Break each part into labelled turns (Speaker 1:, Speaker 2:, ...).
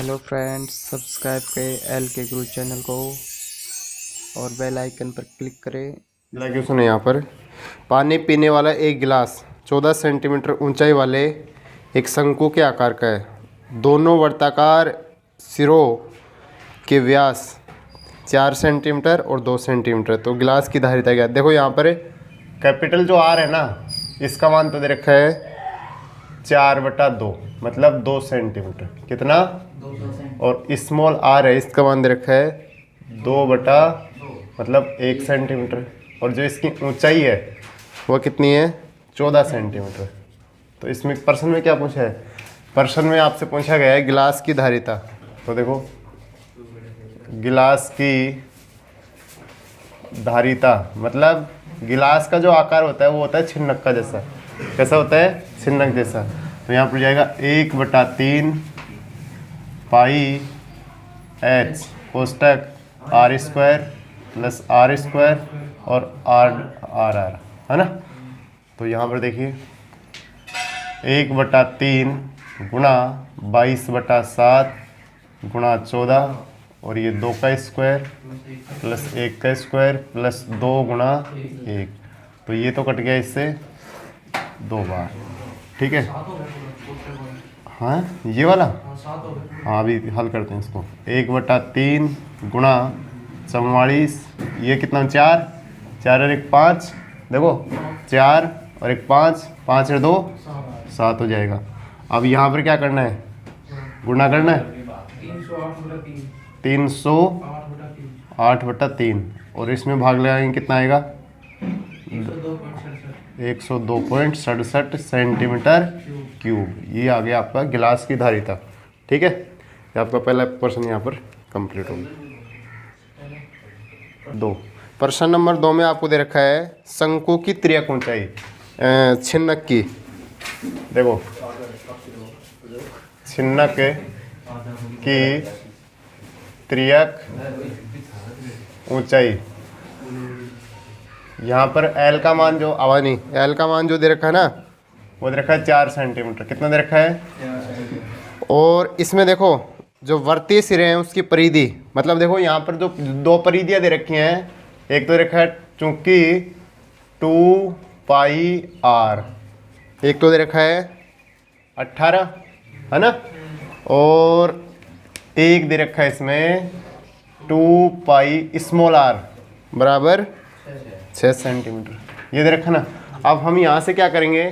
Speaker 1: Hello friends, subscribe करें L के गुरु channel को और बेल आइकन पर क्लिक करें।
Speaker 2: लगे सुने यहाँ पर पानी पीने वाला एक गिलास 14 सेंटीमीटर ऊंचाई वाले एक शंकु के आकार का है। दोनों वर्ताकार सिरों के व्यास 4 सेंटीमीटर और 2 सेंटीमीटर। तो गिलास की धारिता क्या है? देखो यहाँ पर कैपिटल जो आर है ना, इसका मान तो दे रखा है 4/2 मतलब 2 सेंटीमीटर। कितना? 2 और स्मॉल आर है, इसका मान दे रखा है 2 मतलब 1 सेंटीमीटर। और जो इसकी ऊंचाई है वो कितनी है? 14 सेंटीमीटर। तो इसमें प्रश्न में क्या पूछा है? प्रश्न में आपसे पूछा गया है गिलास की धारिता। तो देखो गिलास की धारिता मतलब गिलास का जो आकार होता है वो होता है छिन्नक का जैसा। कैसा होता है? छिन्नक जैसा। तो यहाँ पर जाएगा 1/3 pi H कोष्टक r² plus r² और r है ना। तो यहाँ पर देखिए 1/3 गुणा 22/7 गुणा 14 और ये 2 का स्क्वायर प्लस 1 का स्क्वायर प्लस 2 गुणा 1। तो ये तो कट गया इससे 2 बार। ठीक है, हाँ ये वाला, हाँ अभी हल करते हैं इसको। 1/3 गुणा 44, ये कितना? 4 और 1 5, देखो 4 और 1 5, 5 और 2 7 हो जाएगा। अब यहाँ पर क्या करना है? गुणा करना है 308/3 और इसमें भाग लगाएंगे कितना आएगा? 102.67 सेंटीमीटर क्यूब। ये आ गया आपका गिलास की धारिता। ठीक है, ये आपका पहला प्रश्न यहाँ पर कंप्लीट हो गया। 2 प्रश्न नंबर 2 में आपको दे रखा है शंकु की त्रियक ऊंचाई छिन्नक की। देखो छिन्नक की त्रियक ऊंचाई, यहाँ पर एल का मान जो एल का मान जो दे रखा है ना, वो दे रखा है 4 सेंटीमीटर। कितना दे रखा है? और इसमें देखो जो वर्तीय सिरे हैं उसकी परिधि, मतलब देखो यहाँ पर जो 2 परिधियाँ दे रखी हैं। एक तो रखा है चूंकि 2πr, एक तो दे रखा है 18 है ना, और एक दे रखा है इसमें 2π स्मॉल r बराबर 6 सेंटीमीटर। ये दे रखा ना। अब हम यहाँ से क्या करेंगे?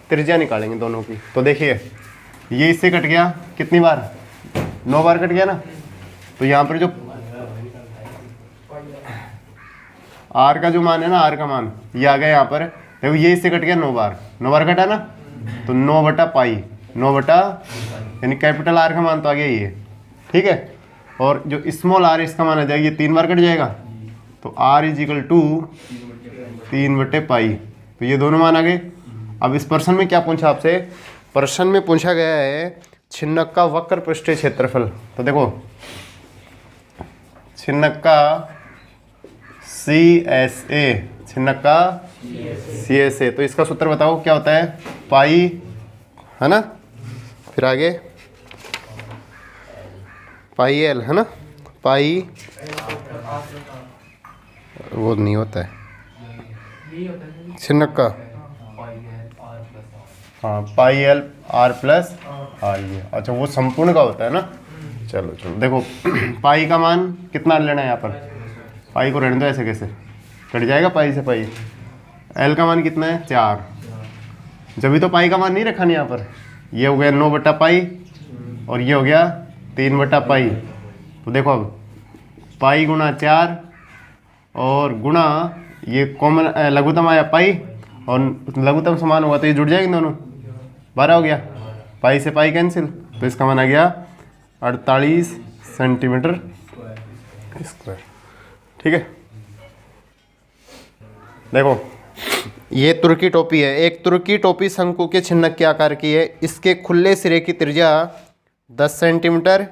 Speaker 2: त्रिज्या निकालेंगे दोनों की। तो देखिए ये इससे कट गया कितनी बार? 9 बार कट गया ना। तो यहाँ पर जो r का जो मान है ना, r का मान ये आ गया यहाँ पर। देखो ये इससे कट गया 9 बार, 9 बार कटा ना। तो 9/π 9 यानी कैपिटल R का मान तो आ गया ये। ठीक है, और जो स्मॉल r इसका मान आ जाएगा, ये 3 बार कट जाएगा। तो r = 3/π। तो ये दोनों मान आ गए। अब इस प्रश्न में क्या पूछा आपसे? प्रश्न में पूछा गया है छिन्नक का वक्र पृष्ठीय क्षेत्रफल। तो देखो छिन्नक का CSA, छिन्नक का CSA, तो इसका सूत्र बताओ क्या होता है? पाई है ना, फिर आगे पाई L है ना, पाई वो नहीं होता है छिन्नक का, हाँ पाई L R प्लस R। ये अच्छा वो संपूर्ण का होता है ना। चलो देखो पाई का मान कितना लेना है यहाँ पर? पाई को रहने दो, ऐसे कैसे कट जाएगा पाई से पाई। L का मान कितना है? 4। जब भी तो पाई का मान नहीं रखा नहीं यहाँ पर। ये हो गया 9/π और ये हो गया 3/π। तो देखो अब पाई गुणा 4 और गुणा ये कॉमन लघुत्तम आया पाई और लघुत्तम समान होगा तो ये जुड़ जाएंगे दोनों। 12 हो गया, पाई से पाई कैंसिल, तो इसका मान आ गया 48 सेंटीमीटर स्क्वायर। ठीक है, देखो ये तुर्की टोपी है। एक तुर्की टोपी शंकु के छिन्नक के आकार की है। इसके खुले सिरे की त्रिज्या 10 सेंटीमीटर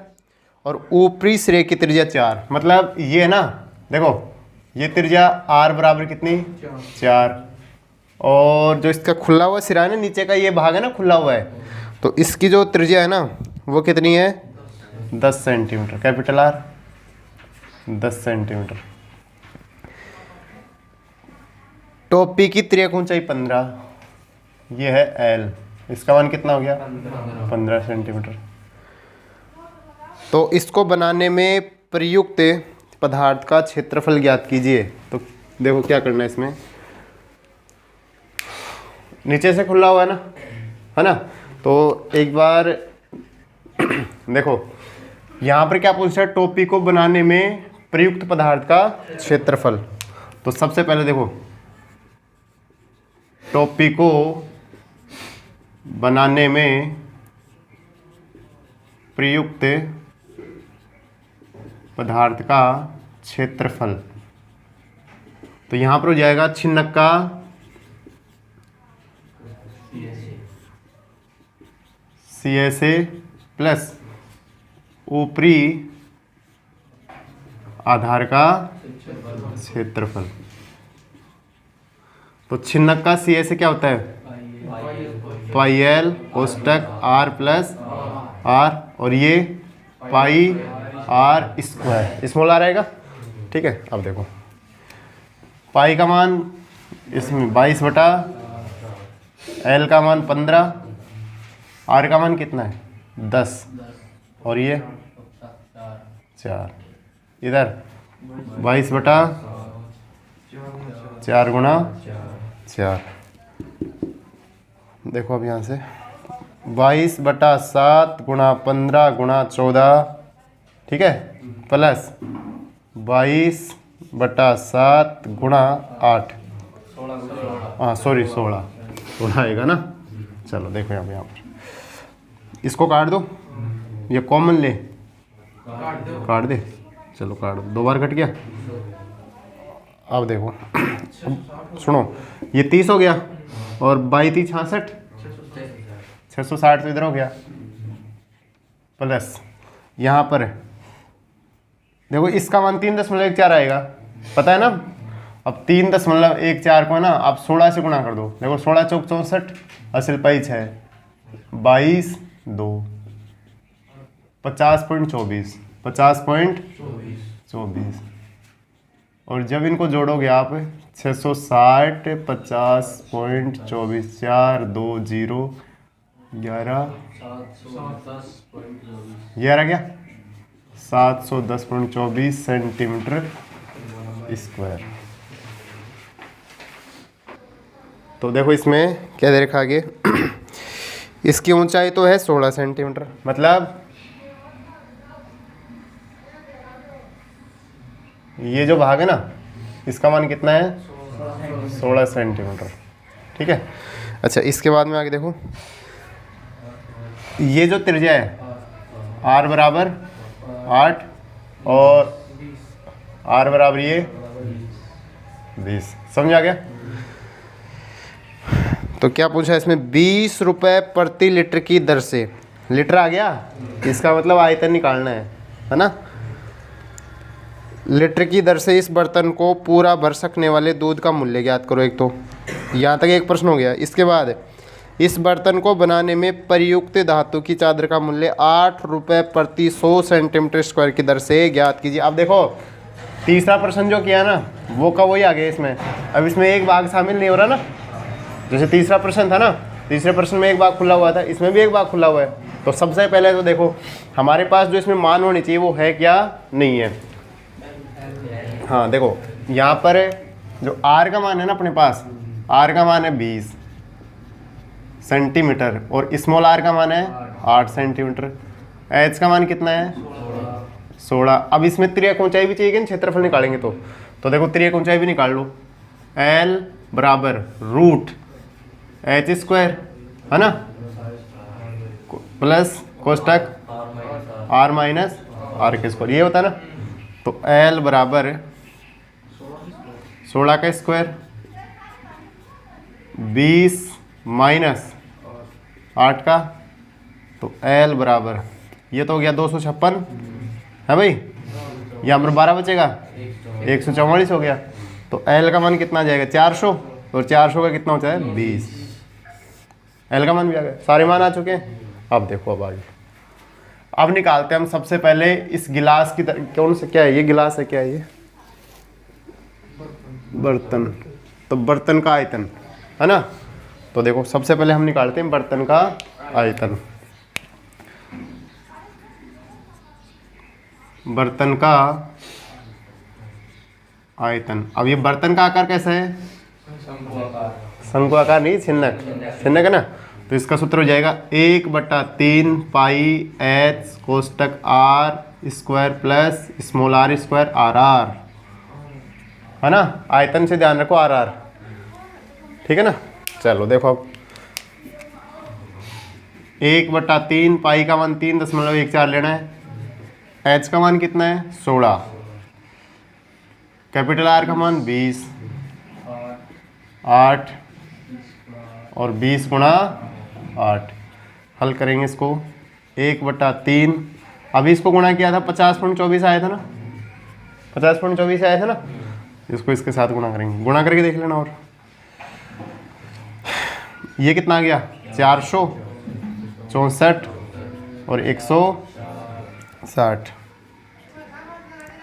Speaker 2: और ऊपरी सिरे की त्रिज्या 4। मतलब ये है ना, देखो ये त्रिज्या r बराबर कितनी? 4। और जो इसका खुला हुआ सिरा है ना, नीचे का ये भाग है ना खुला हुआ है, तो इसकी जो त्रिज्या है ना वो कितनी है? 10 सेंटीमीटर, कैपिटल आर 10 सेंटीमीटर। टोपी की तिर्यक ऊंचाई 15, ये है एल, इसका मान कितना हो गया 15 सेंटीमीटर। तो इसको बनाने में प्रयुक्त पदार्थ का क्षेत्रफल ज्ञात कीजिए। तो देखो क्या करना है इसमें, नीचे से खुला हुआ है ना, तो एक बार देखो यहाँ पर क्या पूछा है, टोपी को बनाने में प्रयुक्त पदार्थ का क्षेत्रफल। तो सबसे पहले देखो टोपी को बनाने में प्रयुक्त पदार्थ का क्षेत्रफल, तो यहाँ पर हो जाएगा छिन्नक का CSA प्लस ऊपरी आधार का क्षेत्रफल। तो छिन्नक का CSA क्या होता है पाई एल कोष्टक R प्लस R, और ये pi R square, small R आएगा। ठीक है, अब देखो पाई का मान इसमें 22 बटा, एल का मान 15, R का मान कितना है 10, और ये 4, इधर 22 बटा 4 गुणा 4। देखो अब यहाँ से 22 बटा 7 गुणा 15 गुणा 14, ठीक है, प्लस 22 बटा 7 गुणा 8, हाँ सॉरी 16 आएगा ना। चलो देखो यहाँ पर इसको काट दो, ये कॉमन ले, काट दे, चलो काट दो, 2 बार कट गया। अब देखो सुनो, ये 30 हो गया और 22 66, 660 तो इधर हो गया, प्लस यहाँ पर देखो इसका मान 3.14 आएगा, पता है ना। अब 3.14 को ना आप 16 से गुणा कर दो, देखो 16 चौक 64, असल पाई 6, 22 2, 50.24, 50.24, और जब इनको जोड़ोगे आप 660 50.24, 4 2 0 11, ये आ गया 710.24 सेंटीमीटर स्क्वायर। तो देखो इसमें क्या दे रखा आगे, इसकी ऊंचाई तो है 16 सेंटीमीटर, मतलब ये जो भाग है ना इसका मान कितना है 16 सेंटीमीटर, ठीक है। अच्छा इसके बाद में आगे देखो, ये जो त्रिज्या है R बराबर 8 और R बराबर ये 20, समझ आ गया। तो क्या पूछा इसमें, 20 रुपये प्रति लीटर की दर से, लीटर आ गया, इसका मतलब आयतन निकालना है ना। लीटर की दर से इस बर्तन को पूरा भर सकने वाले दूध का मूल्य ज्ञात करो। एक तो यहाँ तक एक प्रश्न हो गया। इसके बाद इस बर्तन को बनाने में प्रयुक्त धातु की चादर का मूल्य 8 रुपये प्रति 100 सेंटीमीटर स्क्वायर की दर से ज्ञात कीजिए। अब देखो तीसरा प्रश्न जो किया ना वो का वही आ गया इसमें, अब इसमें एक भाग शामिल नहीं हो रहा ना। जैसे तीसरा प्रश्न था ना, तीसरे प्रश्न में एक भाग खुला हुआ था, इसमें भी एक भाग खुला हुआ है। तो सबसे पहले तो देखो हमारे पास जो इसमें मान होनी चाहिए वो है क्या, नहीं है। हाँ देखो यहाँ पर जो R का मान है ना अपने पास, R का मान है 20 सेंटीमीटर और स्मॉल r का मान है 8 सेंटीमीटर। h का मान कितना है 16। अब इसमें त्रियक ऊंचाई भी चाहिए कि क्षेत्रफल निकालेंगे तो देखो त्रियक ऊंचाई भी निकाल लो। L बराबर रूट h स्क्वायर है ना, प्लस कोष्टक r माइनस r के स्क्वायर, ये होता है ना। तो L बराबर 16 का स्क्वायर 20 माइनस 8 का, तो L बराबर ये तो हो गया 256 है भाई, यहाँ पर 12 बचेगा 144 हो गया। तो L का मान कितना आ जाएगा 400, और 400 का कितना होता है 20। L का मान भी आ गया, सारे मान आ चुके हैं। अब देखो अब आगे, अब निकालते हैं हम सबसे पहले इस गिलास की कौन सा, क्या है ये, गिलास है, क्या है ये, बर्तन। तो बर्तन का आयतन है ना। तो देखो सबसे पहले हम निकालते हैं बर्तन का आयतन। बर्तन का आयतन। अब ये बर्तन का आकार कैसा है, शंकु आकार नहीं, छिन्नक, छिन्नक है ना। तो इसका सूत्र हो जाएगा 1/3 पाई एच कोष्टक R square plus small R square R R, है ना। आयतन से ध्यान रखो आर आर, ठीक है ना। चलो देखो अब 1/3 पाई का मान 3.14 लेना है, एच का मान कितना है 16, कैपिटल आर का मान 20, 8 और 20 गुणा 8। हल करेंगे इसको 1/3, अभी इसको गुणा किया था 50.24 आया था ना, 50.24 आया था ना। इसको इसके साथ गुणा करेंगे, गुणा करके देख लेना। और ये कितना आ गया 464 और 160,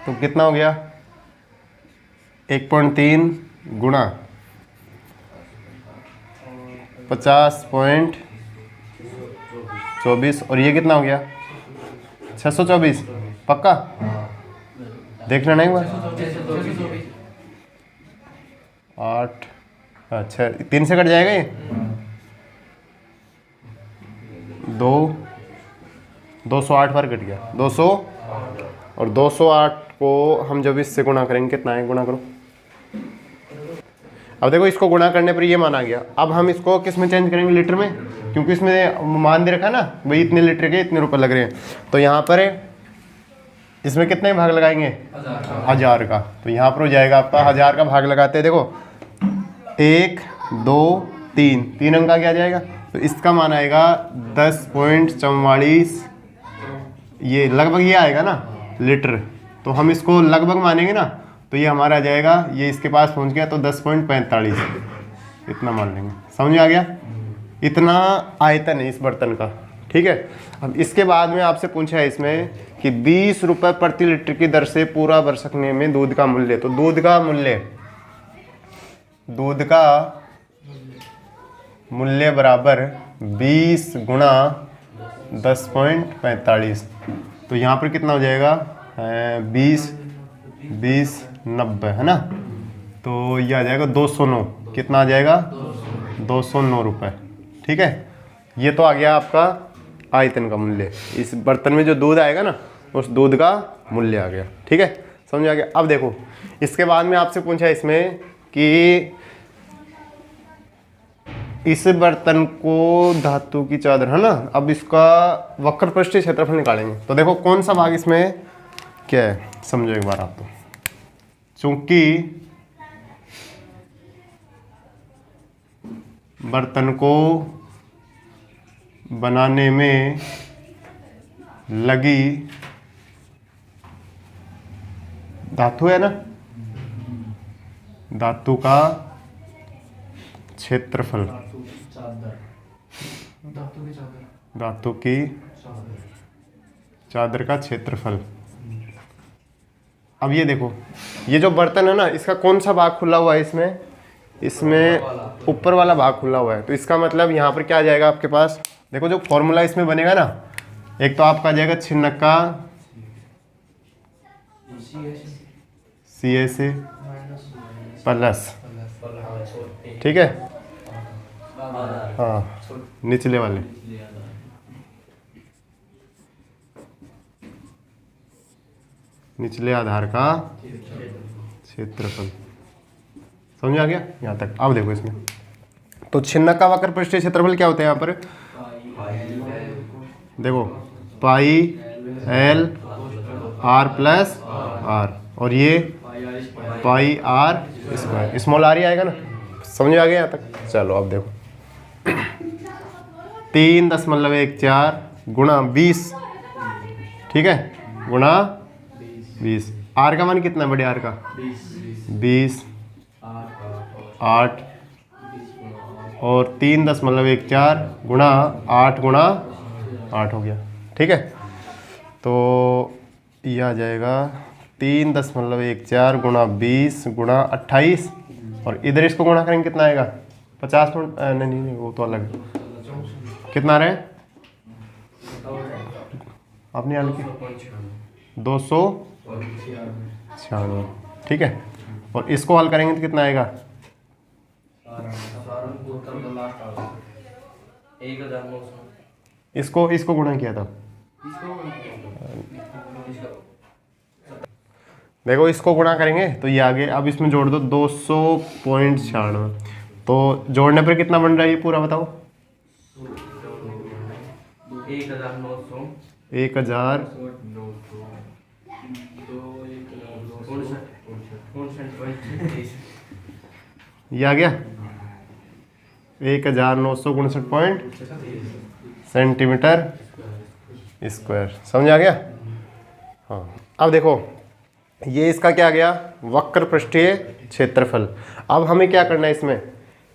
Speaker 2: तो कितना हो गया 1.3 गुणा 50.24 और ये कितना हो गया 624, पक्का देख लेना एक बार। 8, अच्छा 3 से कट जाएगा ये, 208 बार कट गया 200, और 208 को हम जब इससे गुणा करेंगे कितना है, गुणा करो। अब देखो इसको गुणा करने पर ये मान आ गया। अब हम इसको किस में चेंज करेंगे, लीटर में, क्योंकि इसमें मान दे रखा है ना भाई इतने लीटर के इतने रुपए लग रहे हैं। तो यहाँ पर इसमें कितने भाग लगाएंगे 1000 का। तो यहाँ पर हो जाएगा आपका 1000 का भाग लगाते हैं। देखो 1 2 3, 3 अंक का क्या जाएगा, तो इसका मान आएगा 10.44, ये लगभग ये आएगा ना लीटर। तो हम इसको लगभग मानेंगे ना, तो ये हमारा आ जाएगा, ये इसके पास पहुंच गया तो 10.45 इतना मान लेंगे। समझ आ गया, इतना आयतन है इस बर्तन का, ठीक है। अब इसके बाद में आपसे पूछा है इसमें कि 20 रुपये प्रति लीटर की दर से पूरा बरसकने में दूध का मूल्य। तो दूध का मूल्य बराबर 20 गुणा 10.45। तो यहाँ पर कितना हो जाएगा 20 90 है ना। तो ये आ जाएगा 209, कितना आ जाएगा 209 रुपये, ठीक है। ये तो आ गया आपका आयतन का मूल्य, इस बर्तन में जो दूध आएगा ना उस दूध का मूल्य आ गया, ठीक है, समझ आ गया। अब देखो इसके बाद में आपसे पूछा इसमें कि इस बर्तन को धातु की चादर, है ना। अब इसका वक्र पृष्ठीय क्षेत्रफल निकालेंगे। तो देखो कौन सा भाग इसमें क्या है, समझो एक बार आप। तो चूंकि बर्तन को बनाने में लगी धातु है ना, धातु का क्षेत्रफल, धातु की चादर का क्षेत्रफल। अब ये देखो ये जो बर्तन है ना इसका कौन सा भाग खुला हुआ है, इसमें ऊपर वाला भाग खुला हुआ है। तो इसका मतलब यहाँ पर क्या आ जाएगा आपके पास, देखो जो फॉर्मूला इसमें बनेगा ना, एक तो आपका आ जाएगा छिन्नक का CA से प्लस, ठीक है, हाँ निचले वाले, निचले आधार का क्षेत्रफल। समझ आ गया यहाँ तक। अब देखो इसमें तो छिन्नक का वक्र पृष्ठीय क्षेत्रफल क्या होता है यहाँ पर, देखो पाई L R प्लस R, और ये pi R square, small r ही आएगा ना। समझ आ गया यहाँ तक। चलो अब देखो 3.14 गुणा 20, ठीक है, गुणा 20। R का मान कितना है, बड़े R का 20, 8 और 3.14 गुणा 8 गुणा 8 हो गया, ठीक है। तो ये आ जाएगा 3.14 गुणा 20 गुणा 28 और इधर इसको गुणा करेंगे कितना आएगा 50 पॉइंट नहीं नहीं नहीं वो तो अलग कितना रहे आपने याद किया 296 ठीक है। और इसको हल करेंगे तो कितना आएगा
Speaker 3: 1900
Speaker 2: इसको गुणा किया था देखो इसको गुणा करेंगे तो ये आगे अब इसमें जोड़ दो 200.96 तो जोड़ने पर कितना बन रहा है ये पूरा बताओ 1000 ये आ गया 1959 सेंटीमीटर स्क्वायर समझ आ गया। हाँ अब देखो ये इसका क्या आ गया वक्र पृष्ठीय क्षेत्रफल। अब हमें क्या करना है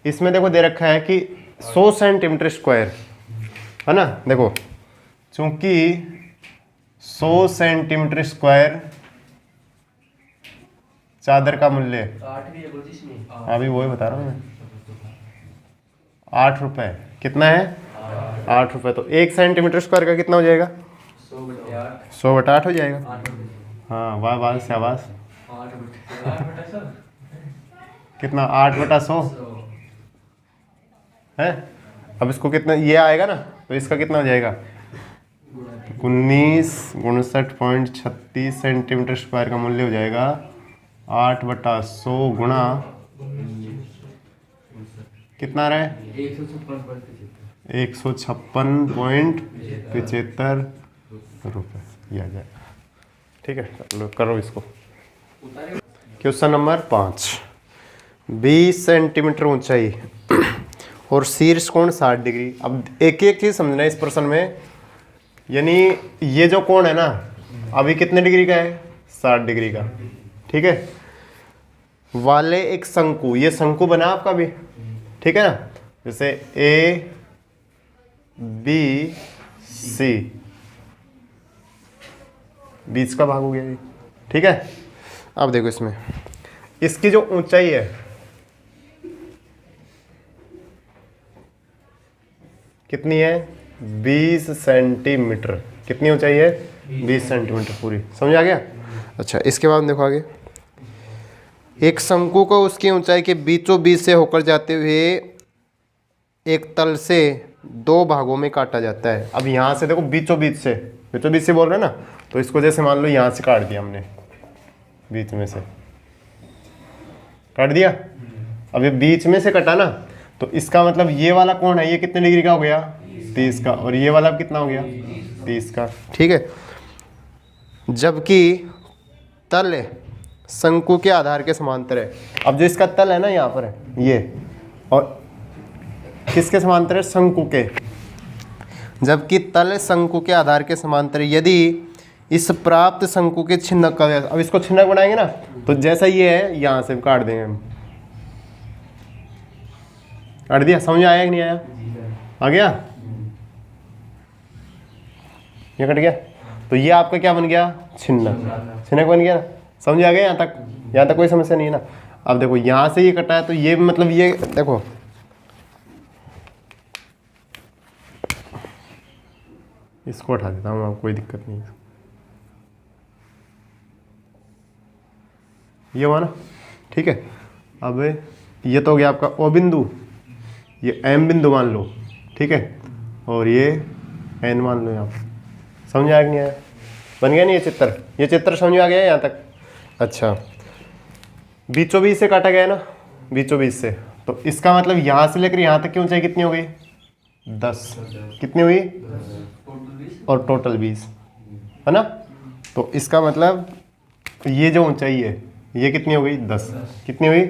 Speaker 2: इसमें देखो दे रखा है कि 100 सेंटीमीटर स्क्वायर है ना। देखो चूंकि 100 सेंटीमीटर स्क्वायर चादर का मूल्य अभी वही बता रहा हूँ मैं 8 रुपए कितना है 8 रुपए। तो 1 सेंटीमीटर स्क्वायर का कितना हो जाएगा 100/8 हो जाएगा। हाँ वाह वाह शाबाश कितना 8/100 है। अब इसको कितना ये आएगा ना तो इसका कितना हो जाएगा 1959.36 सेंटीमीटर स्क्वायर का मूल्य हो जाएगा 8/100 गुणा कितना रहा है 156.75 रुपये ये आ जाएगा। ठीक है लो करो इसको। क्वेश्चन नंबर 5 20 सेंटीमीटर ऊंचाई और शीर्ष कोण 60 डिग्री। अब एक एक चीज़ समझना है इस प्रश्न में यानी ये जो कोण है ना अभी कितने डिग्री का है 60 डिग्री का ठीक है वाले एक शंकु ये शंकु बना आपका भी ठीक है ना जैसे ए बी सी बीच का भाग हो गया ये ठीक है। अब देखो इसमें इसकी जो ऊंचाई है कितनी है 20 सेंटीमीटर कितनी ऊंचाई है 20 सेंटीमीटर पूरी समझ आ गया। अच्छा इसके बाद देखो आगे एक शंकु को उसकी ऊंचाई के बीचों बीच से होकर जाते हुए एक तल से 2 भागों में काटा जाता है। अब यहाँ से देखो बीचों बीच से बोल रहे हैं ना तो इसको जैसे मान लो यहाँ से काट दिया हमने बीच में से काट दिया। अब ये बीच में से कटा ना तो इसका मतलब ये वाला कोण है ये कितने डिग्री का हो गया 30 का और ये वाला कितना हो गया 30 का ठीक है। जबकि तल शंकु के आधार के समांतर है। अब जो इसका तल है ना यहाँ पर है ये और किसके समांतर है शंकु के जबकि तल शंकु के आधार के समांतर यदि इस प्राप्त शंकु के छिन्नक का व्यास अब इसको छिन्नक बनाएंगे ना तो जैसा ये है यहाँ से काट देंगे हम काट दिया समझ आया कि नहीं आया आ गया ये कट गया तो ये आपका क्या बन गया छिन्नक बन गया ना समझ आ गया यहाँ तक कोई समस्या नहीं है ना। अब देखो यहाँ से ये कटा है तो ये मतलब ये देखो इसको हटा देता हूँ कोई दिक्कत नहीं है ये हुआ ना ठीक है। अब ये तो हो गया आपका ओ बिंदु ये एम बिंदु मान लो ठीक है और ये एन मान लो यहाँ पर समझ आया कि नहीं आया बन गया नहीं ये चित्र समझ आ गया यहाँ तक। अच्छा बीचों बीच से काटा गया ना बीचों बीच से तो इसका मतलब यहाँ से लेकर यहाँ तक की ऊंचाई कितनी हो गई 10 कितनी हुई और टोटल 20 है ना। तो इसका मतलब ये जो ऊंचाई है ये कितनी हो गई 10 कितनी हुई।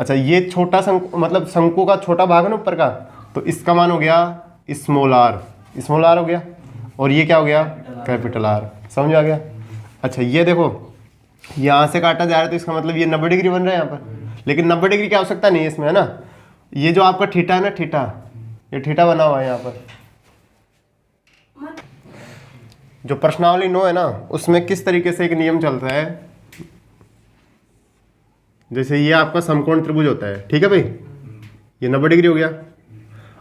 Speaker 2: अच्छा ये छोटा शंकु मतलब शंकु का छोटा भाग है ना ऊपर का तो इसका मान हो गया स्मॉल आर हो गया और ये क्या हो गया कैपिटल आर समझ आ गया। अच्छा ये देखो यहाँ से काटा जा रहा है तो इसका मतलब ये 90 डिग्री बन रहा है यहाँ पर लेकिन 90 डिग्री की आवश्यकता नहीं है इसमें है ना। ये जो आपका थीटा है ना थीटा ये थीटा बना हुआ है यहाँ पर जो प्रश्नावली 9 है ना, उसमें किस तरीके से एक नियम चलता है, जैसे ये आपका समकोण त्रिभुज होता है, ठीक है भाई, ये 90 डिग्री हो गया।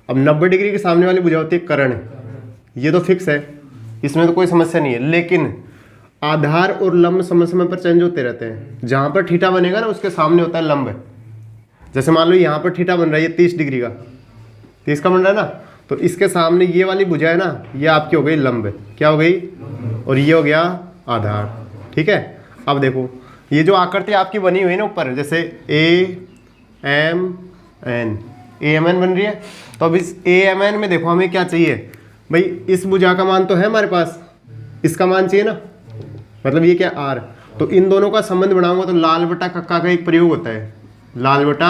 Speaker 2: अब 90 डिग्री के सामने वाली भुजा होती है कर्ण, ये तो फिक्स है, इसमें तो कोई समस्या नहीं है। लेकिन आधार और लंब समय समय पर चेंज होते रहते हैं। जहां पर थीटा बनेगा ना, उसके सामने होता है लंब। जैसे मान लो यहाँ पर थीटा बन रहा है, ये 30 डिग्री का, 30 का बन रहा है ना, तो इसके सामने ये वाली भुजा है ना, ये आपकी हो गई लंब, क्या हो गई, और ये हो गया आधार, ठीक है। अब देखो ये जो आकृति आपकी बनी हुई है ना ऊपर, जैसे AMN बन रही है, तो अब इस AMN में देखो हमें क्या चाहिए भाई, इस भुजा का मान तो है हमारे पास, इसका मान चाहिए ना, मतलब ये क्या R, तो इन दोनों का संबंध बनाऊंगा तो लाल बटा कक्का का एक प्रयोग होता है, लाल बटा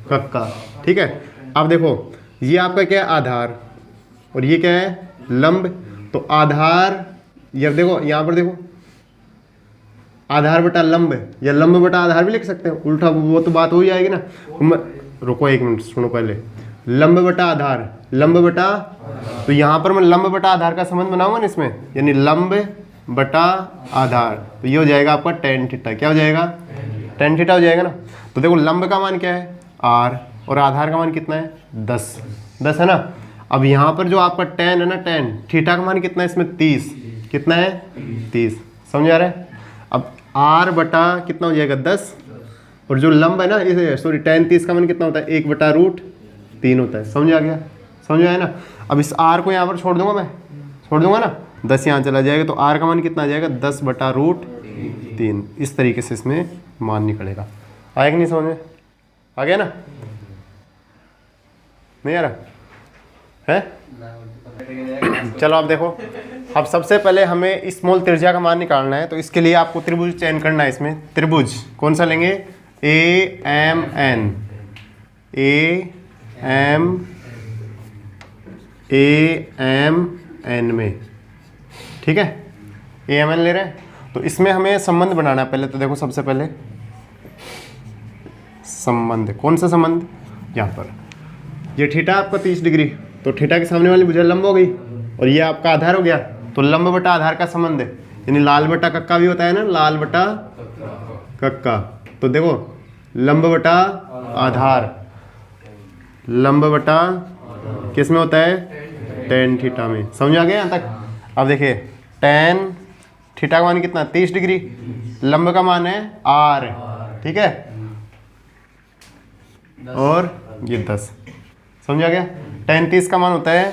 Speaker 2: कक्का, ठीक है। अब देखो ये आपका क्या है, आधार, और ये क्या है, लंब। तो आधार, ये देखो यहाँ पर देखो, आधार बटा लंब या लंब बटा आधार भी लिख सकते हैं, उल्टा वो तो बात हो ही जाएगी ना। रुको एक मिनट, सुनो पहले, लंब बटा आधार, लंब बटा, तो यहाँ पर मैं लंब बटा आधार का संबंध बनाऊंगा ना इसमें, यानी लंब बटा आधार, तो ये हो जाएगा आपका tan थीटा, क्या हो जाएगा, tan थीटा हो जाएगा ना। तो देखो लंब का मान क्या है R, और आधार का मान कितना है 10 है ना। अब यहाँ पर जो आपका tan है ना, tan थीटा का मान कितना है इसमें 30, कितना है 30, समझ आ रहा है। अब R बटा कितना हो जाएगा 10, और जो लंब है ना, सॉरी tan 30 का मान कितना होता है 1/√3 होता है, समझ आ गया, समझ आया ना। अब इस R को यहाँ पर छोड़ दूंगा, मैं छोड़ दूंगा ना, 10 यहाँ चला जाएगा, तो R का मान कितना आ जाएगा 10/√3। इस तरीके से इसमें मान निकलेगा। आया कि नहीं समझ में, आ गया ना, नहीं आ रहा है। चलो अब देखो, अब सबसे पहले हमें स्मॉल त्रिज्या का मान निकालना है, तो इसके लिए आपको त्रिभुज चयन करना है। इसमें त्रिभुज कौन सा लेंगे, AMN में, ठीक है, AMN ले रहे हैं। तो इसमें हमें संबंध बनाना है पहले, तो देखो सबसे पहले संबंध, कौन सा संबंध, यहाँ पर ये थीटा आपका 30 डिग्री, तो थीटा के सामने वाली भुजा लंब हो गई, और ये आपका आधार हो गया, तो लंब बटा आधार का संबंध है, यानी लाल बटा कक्का भी होता है ना, लाल बटा कक्का। तो देखो लंब बटा आधार, लंब बटा किस में होता है, tan थीटा में, समझ आ गया यहाँ तक। अब देखिए tan थीटा का मान कितना 30 डिग्री, लंब का मान है R, ठीक है, और ये 10, समझ आ गया। tan 30 का मान होता है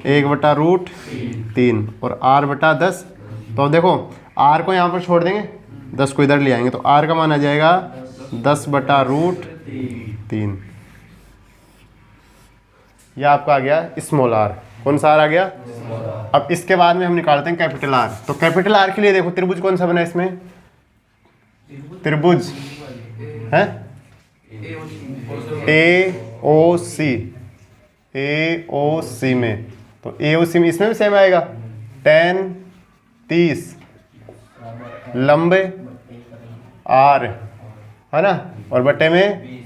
Speaker 2: 1/√3 और R बटा 10। तो देखो R को यहाँ पर छोड़ देंगे, 10 को इधर ले आएंगे, तो R का मान आ जाएगा 10/√3। यह आपका आ गया स्मॉल r, कौन सा r आ गया। अब इसके बाद में हम निकालते हैं कैपिटल R। तो कैपिटल R के लिए देखो त्रिभुज कौन सा बना है इसमें, त्रिभुज है AOC में, तो AOC में इसमें भी सेम आएगा, tan 30 लंबे R है ना, और बटे में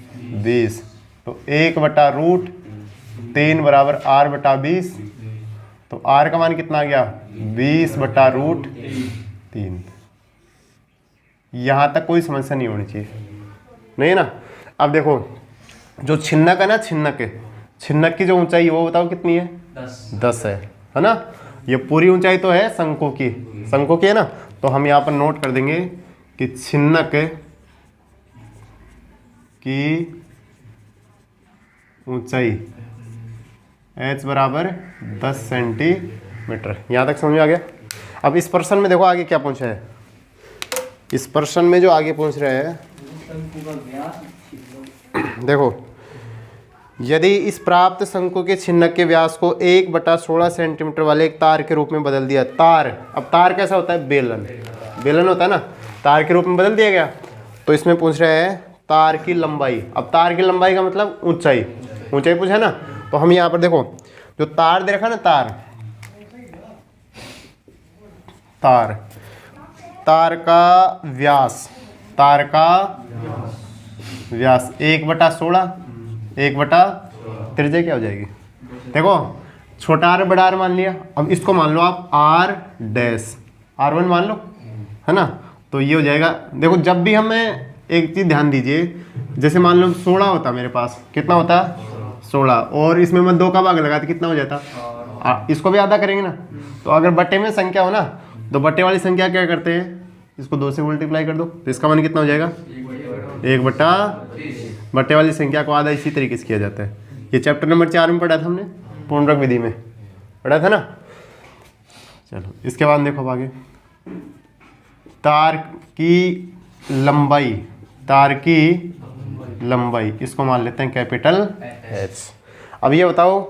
Speaker 2: 20, तो 1/√3 बराबर R बटा 20, तो R का मान कितना आ गया 20/√3। यहाँ तक कोई समस्या नहीं होनी चाहिए, नहीं है ना। अब देखो जो छिन्नक है ना, छिन्नक की जो ऊंचाई है वो बताओ कितनी है, 10 है ना। ये पूरी ऊंचाई तो है शंकु की है ना, तो हम यहाँ पर नोट कर देंगे कि छिन्नक की ऊंचाई h बराबर 10 सेंटीमीटर। यहाँ तक समझ आ गया। अब इस प्रश्न में देखो आगे क्या पूछा है, इस प्रश्न में जो आगे पूछ रहे हैं, देखो यदि इस प्राप्त शंकु के छिन्नक के व्यास को 1/16 सेंटीमीटर वाले एक तार के रूप में बदल दिया। तार, अब तार कैसा होता है, बेलन होता है ना, तार के रूप में बदल दिया गया। तो इसमें पूछ रहे हैं तार की लंबाई। अब तार की लंबाई का मतलब ऊंचाई पूछा है ना। तो हम यहाँ पर देखो जो तार दे रखा ना, तार का व्यास 1/16 1 त्रिज्या क्या हो जाएगी, देखो छोटा आर बड़ा आर मान लिया। अब इसको मान लो आप आर डैश R1 मान लो, है ना। तो ये हो जाएगा, देखो जब भी हमें एक चीज़ ध्यान दीजिए, जैसे मान लो 16 होता मेरे पास, कितना होता 16, और इसमें मैं 2 का भाग लगा तो कितना हो जाता, इसको भी आधा करेंगे ना। तो अगर बट्टे में संख्या हो ना, तो बट्टे वाली संख्या क्या करते हैं, इसको 2 से मल्टीप्लाई कर दो, तो इसका मान कितना हो जाएगा 1/, बट्टे वाली संख्या को आधा इसी तरीके से किया जाता है। ये चैप्टर नंबर 4 में पढ़ा था हमने, पूर्णक विधि में पढ़ा था ना। चलो इसके बाद देखो अब आगे, तार की लंबाई, तार की लंबाई इसको मान लेते हैं कैपिटल H। अब ये बताओ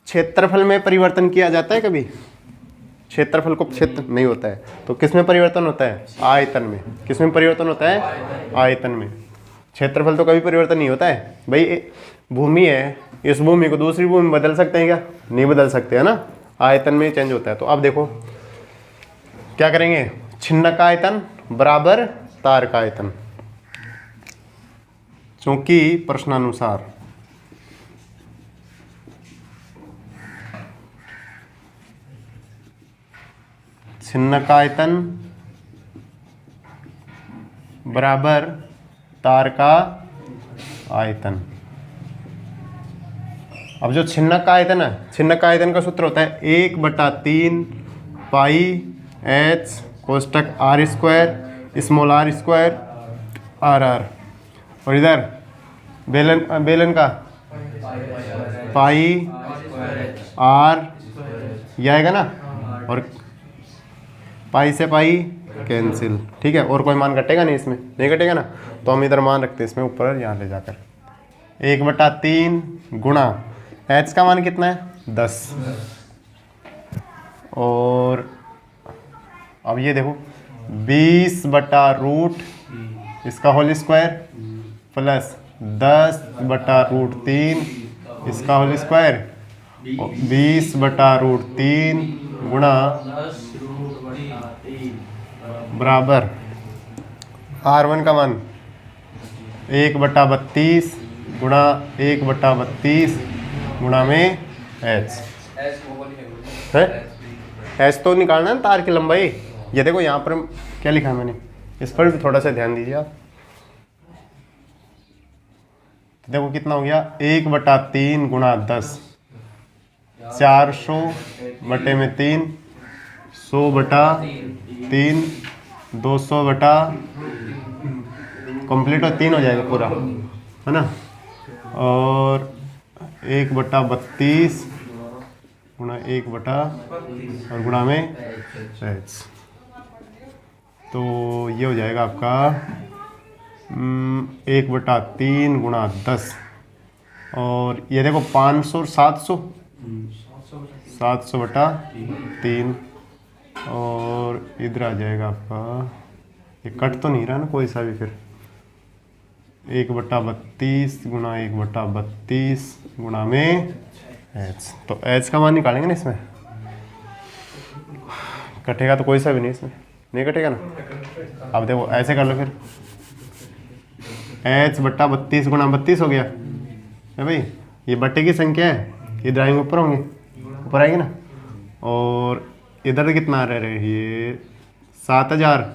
Speaker 2: क्षेत्रफल में परिवर्तन किया जाता है कभी, क्षेत्रफल को क्षेत्र नहीं होता है, तो किस में परिवर्तन होता है, आयतन में। किस में परिवर्तन होता है, आयतन में। क्षेत्रफल तो कभी परिवर्तन नहीं होता है भाई, भूमि है, इस भूमि को दूसरी भूमि में बदल सकते हैं क्या, नहीं बदल सकते, है ना, आयतन में चेंज होता है। तो अब देखो क्या करेंगे, छिन्नक का आयतन बराबर तार का आयतन, क्योंकि प्रश्नानुसार छिन्नक का आयतन बराबर तार का आयतन। अब जो छिन्नक का आयतन है, छिन्नक का आयतन का सूत्र होता है 1/3 पाई H कोष्टक R² small r² RR, और इधर बेलन का पाई R ये आएगा ना, और पाई से पाई कैंसिल, ठीक है। और कोई मान कटेगा नहीं इसमें, नहीं कटेगा ना, तो हम इधर मान रखते हैं इसमें ऊपर यहाँ ले जाकर 1/3 गुणा H का मान कितना है 10, और अब ये देखो 20/√, इसका होल स्क्वायर प्लस 10/√3 इसका होल स्क्वायर, 20/√3 गुणा बराबर R1 का मान 1/32 गुणा 1/32 गुणा में H है। H तो निकालना है तार की लंबाई। ये देखो यहाँ पर क्या लिखा है मैंने, इस पर भी थोड़ा सा ध्यान दीजिए आप। तो देखो कितना हो गया 1/3 गुणा 10, 400/3, 100/3, 200 कंप्लीट हो 3 हो जाएगा पूरा, है ना, और 1/32 गुणा 1 और गुणा में H। तो ये हो जाएगा आपका 1/3 गुणा 10, और ये देखो 500 और 700, 700/3, और इधर आ जाएगा आपका, ये कट तो नहीं रहा ना कोई सा भी, फिर 1/32 गुणा 1/32 गुणा में H। तो H का मान निकालेंगे ना इसमें, कटेगा तो कोई सा भी नहीं, इसमें नहीं कटेगा ना। अब देखो ऐसे कर लो फिर, H/32 गुणा 32 हो गया है भाई, ये बट्टे की संख्या है, ये ड्राइंग ऊपर होंगे, ऊपर आएगी ना, और इधर कितना आ रहा है ये 7000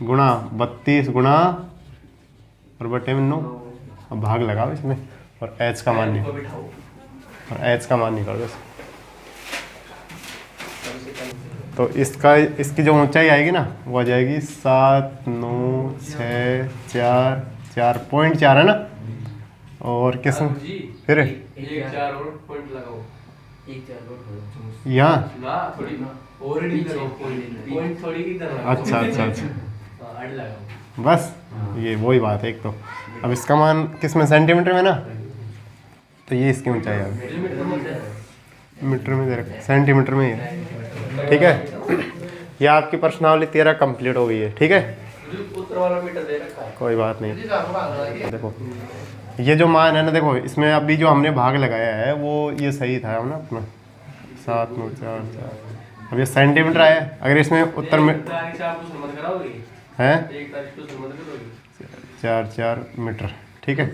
Speaker 2: गुणा 32 गुणा और बट्टे में 9, अब भाग लगाओ इसमें, और H का मान निकालो, और H का मान निकालो बस। तो इसकी जो ऊंचाई आएगी ना वो आ जाएगी 7, 9, 6, 4, 4.4 है ना, और किस फिर यहाँ, अच्छा अच्छा अच्छा, बस ये वही बात है। एक तो अब इसका मान किस में, सेंटीमीटर में ना, तो ये इसकी ऊंचाई है, मीटर में दे रखा, सेंटीमीटर में ही है, ठीक है। ये आपकी प्रश्नावली 13 कंप्लीट हो गई है, ठीक है, कोई बात नहीं। देखो ये जो मान है ना, देखो इसमें अभी जो हमने भाग लगाया है वो ये सही था ना अपना, 7, 9, 4, 4, अब ये सेंटीमीटर आया, अगर इसमें उत्तर में है 4 मीटर, ठीक है।